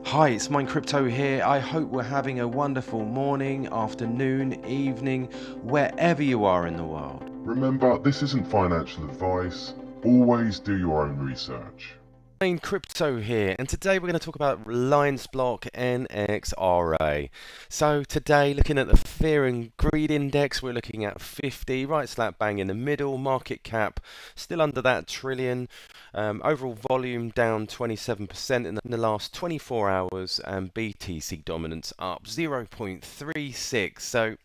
Hi, it's Mine Crypto here. I hope we're having a wonderful morning, afternoon, evening, wherever you are in the world. Remember, this isn't financial advice. Always do your own research. Mine Crypto here, and today we're going to talk about Allianceblock NXRA. So today, looking at the Fear and Greed Index, we're looking at 50, right slap bang in the middle. Market cap still under that trillion. Overall volume down 27% in the last 24 hours, and BTC dominance up 0.36. So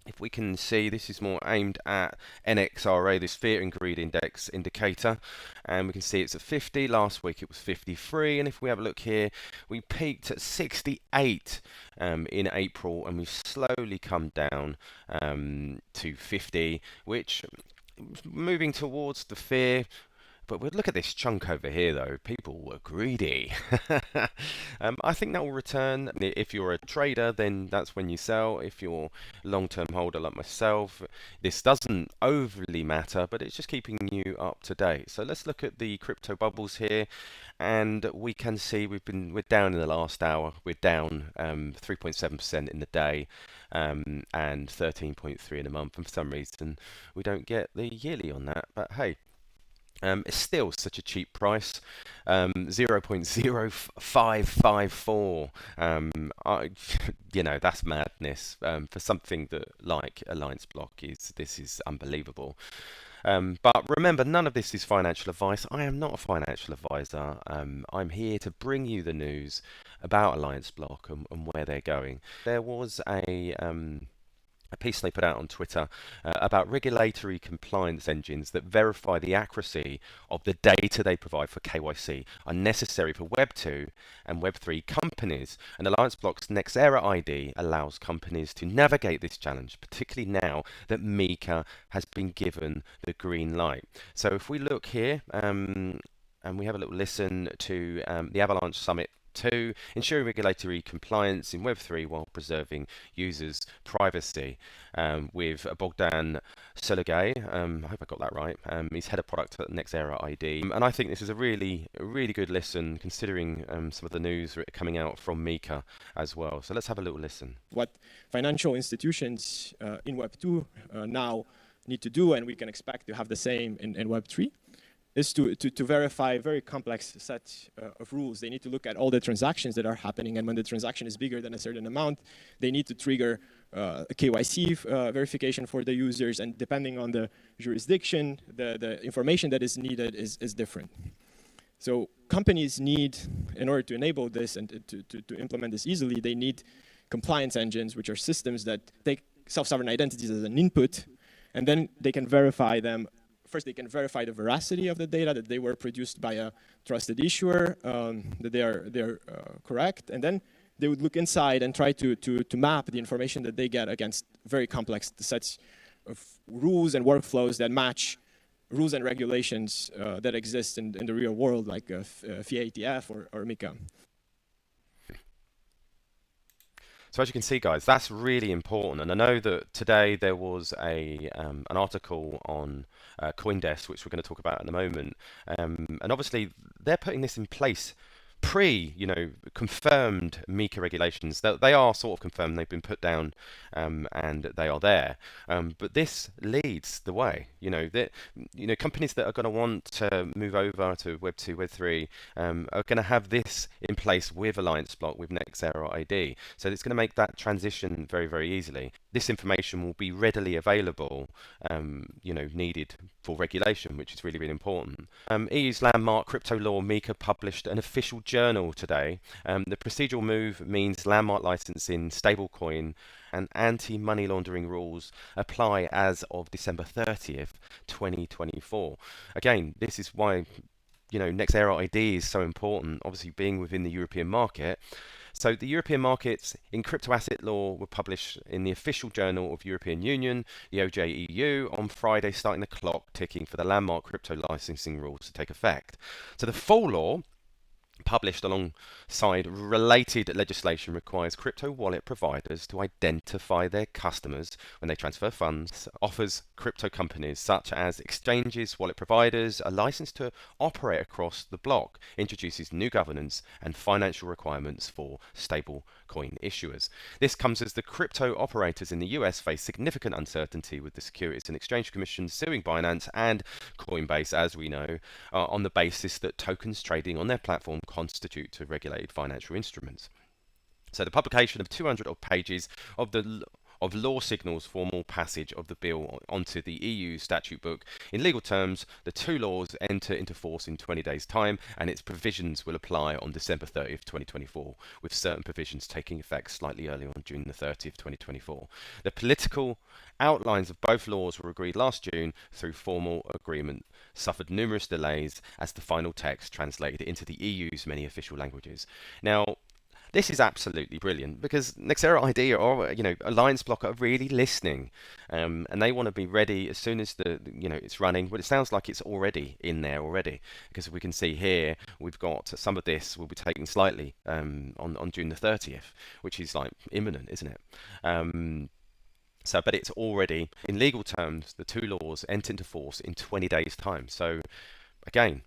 if we can see, this is more aimed at NXRA, this Fear and Greed Index indicator, and we can see it's at 50. Last week it was 53, and if we have a look here, we peaked at 68 in April, and we've slowly come down to 50, which moving towards the fear. But we'll look at this chunk over here, though. People were greedy. I think that will return. If you're a trader, then that's when you sell. If you're a long-term holder like myself, this doesn't overly matter, but it's just keeping you up to date. So let's look at the crypto bubbles here, and we can see we're down in the last hour. We're down 3.7% in the day, and 13.3 in a month. And for some reason, we don't get the yearly on that. But hey. It's still such a cheap price, 0.0554. That's madness for something that like Allianceblock this is unbelievable. But remember, none of this is financial advice. I am not a financial advisor. I'm here to bring you the news about Allianceblock and where they're going. There was a piece they put out on Twitter about regulatory compliance engines that verify the accuracy of the data they provide for KYC are necessary for Web 2 and Web 3 companies. And Allianceblock's NXRA ID allows companies to navigate this challenge, particularly now that MiCA has been given the green light. So if we look here and we have a little listen to the Avalanche Summit 2, ensuring regulatory compliance in Web3 while preserving users' privacy, with Bogdan Sologay. I hope I got that right. He's head of product at NextEra ID. And I think this is a really good listen, considering some of the news coming out from MiCA as well. So let's have a little listen. What financial institutions in Web2 now need to do, and we can expect to have the same in Web3, is to verify a very complex set of rules. They need to look at all the transactions that are happening, and when the transaction is bigger than a certain amount, they need to trigger a KYC verification for the users, and depending on the jurisdiction, the information that is needed is different. So companies need, in order to enable this and to implement this easily, they need compliance engines, which are systems that take self-sovereign identities as an input, and then they can verify them. First, they can verify the veracity of the data, that they were produced by a trusted issuer, that they're correct, and then they would look inside and try to map the information that they get against very complex sets of rules and workflows that match rules and regulations that exist in the real world, like FIATF or MiCA. So as you can see, guys, that's really important. And I know that today there was an article on CoinDesk, which we're going to talk about in a moment. And obviously, they're putting this in place confirmed MiCA regulations. They are sort of confirmed. They've been put down, and they are there. But this leads the way. Companies that are going to want to move over to Web 2, Web 3 are going to have this in place with Allianceblock, with NextEra ID. So it's going to make that transition very, very easily. This information will be readily available, needed for regulation, which is really, really important. EU's landmark crypto law MiCA published an official journal today. The procedural move means landmark licensing, stablecoin, and anti-money laundering rules apply as of December 30th, 2024. Again, this is why NextEra ID is so important, obviously being within the European market. So the European markets in crypto asset law were published in the official journal of European Union, the OJEU, on Friday, starting the clock ticking for the landmark crypto licensing rules to take effect. So the full law published alongside related legislation, requires crypto wallet providers to identify their customers when they transfer funds, offers crypto companies such as exchanges, wallet providers a license to operate across the block, introduces new governance and financial requirements for stable coin issuers. This comes as the crypto operators in the US face significant uncertainty with the Securities and Exchange Commission suing Binance and Coinbase, as we know, on the basis that tokens trading on their platform constitute to regulated financial instruments. So the publication of 200 odd pages of law signals formal passage of the bill onto the EU statute book. In legal terms, the two laws enter into force in 20 days' time, and its provisions will apply on December 30th, 2024, with certain provisions taking effect slightly earlier on June the 30th, 2024. The political outlines of both laws were agreed last June through formal agreement, suffered numerous delays as the final text translated into the EU's many official languages. Now, this is absolutely brilliant because NXRA ID or Allianceblock are really listening, and they want to be ready as soon as it's running. But it sounds like it's already in there already, because we can see here we've got some of this will be taken slightly on June the 30th, which is like imminent, isn't it? But it's already, in legal terms, the two laws enter into force in 20 days' time. So, again,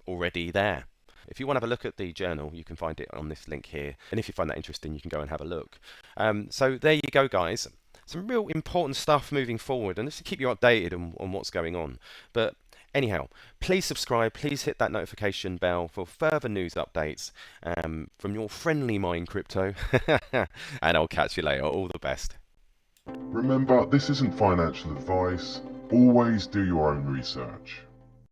already there. If you want to have a look at the journal, you can find it on this link here. And if you find that interesting, you can go and have a look. So there you go, guys. Some real important stuff moving forward, and just to keep you updated on what's going on. But anyhow, please subscribe. Please hit that notification bell for further news updates from your friendly Mind Crypto. And I'll catch you later. All the best. Remember, this isn't financial advice. Always do your own research.